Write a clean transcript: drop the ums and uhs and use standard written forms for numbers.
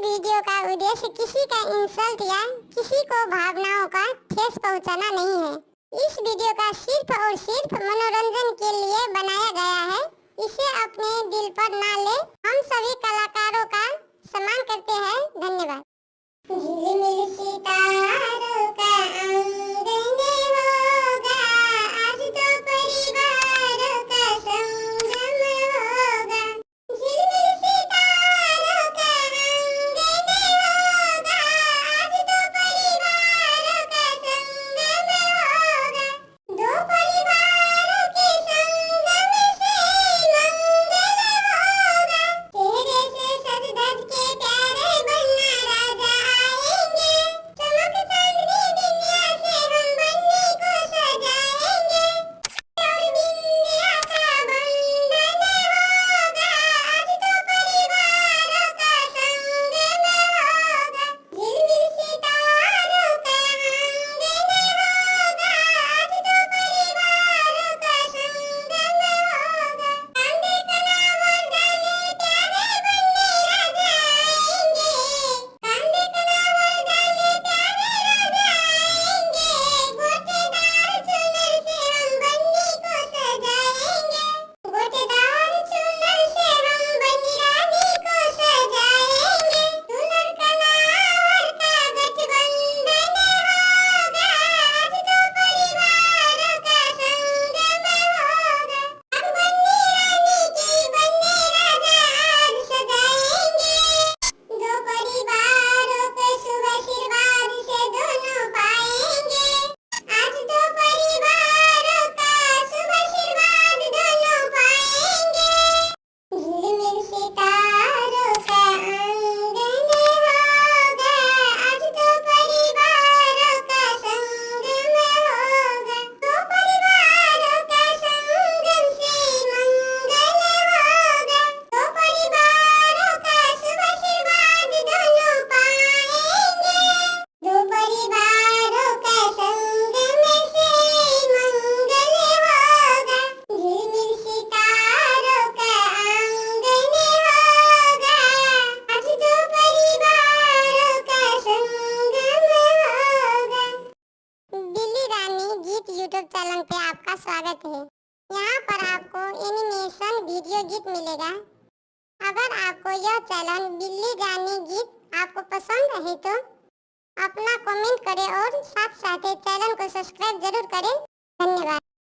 Video का उद्देश्य किसी का इंसल्ट या किसी को भावनाओं का ठेस पहुंचाना नहीं है। इस वीडियो का सिर्फ और सिर्फ मनोरंजन के लिए बनाया गया है। इसे अपने दिल पर ना ले। हम सभी कलाकारों का सम्मान करते हैं। धन्यवाद। झिलमिल सितारों का आंगन होगा, आज तो परिवारों का संगम होगा। झिलमिल सितारों का आंगन होगा, आज तो परिवारों का संगम होगा। दो परिवारों के संगम से मंगल होगा। चेहरे से सज धज के प्यारे बनना राजा आएंगे। चमक चांदनी दुनिया से हम बनने को सजाएंगे। और बिंदिया का बंधन होगा, आज तो परिवारों का संगम होगा। झिलमिल सितारों का आंगन होगा, आज तो परिवारों का संगम होगा। कांधे कलावर डाले प्यारे बनने राजा आएंगे। कांधे कलावर डाले प्यारे राजा आएंगे। गोटेदार चुनर से हम बन्नी को सजाएंगे। गोटेदार चुनर से हम बन्नी रानी को सजाएंगे। दुल्हन कलावर का गठबंधन होगा, आज तो परिवारों का संगम होगा। हम बन्नी रानी की बन्नी राजा आज सजाएंगे। दो परिवारों के शुभ आशीर्वाद से दोनों पाएंगे। आज तो परिवारों का शुभ आशीर्वाद दोनों पाएंगे। झिलमिल सितारों का आंगन होगा, आज तो परिवारों का संगम होगा। दो परिवारों का संगम से मंगल होगा। दो परिवारों का शुभ आशीर्वाद दोनों पाएंगे। दो परिवारों का संगम से मंगल होगा। झिलमिल सितारों का आंगन होगा, आज तो परिवारों का संगम होगा। बिल्ली रानी गीत यूट्यूब चैनल पे आपका स्वागत है। यहाँ पर आपको एनिमेशन वीडियो गीत मिलेगा। अगर आपको यह चैनल बिल्ली रानी गीत आपको पसंद है तो अपना कमेंट करें और साथ साथ चैनल को सब्सक्राइब जरूर करें। धन्यवाद।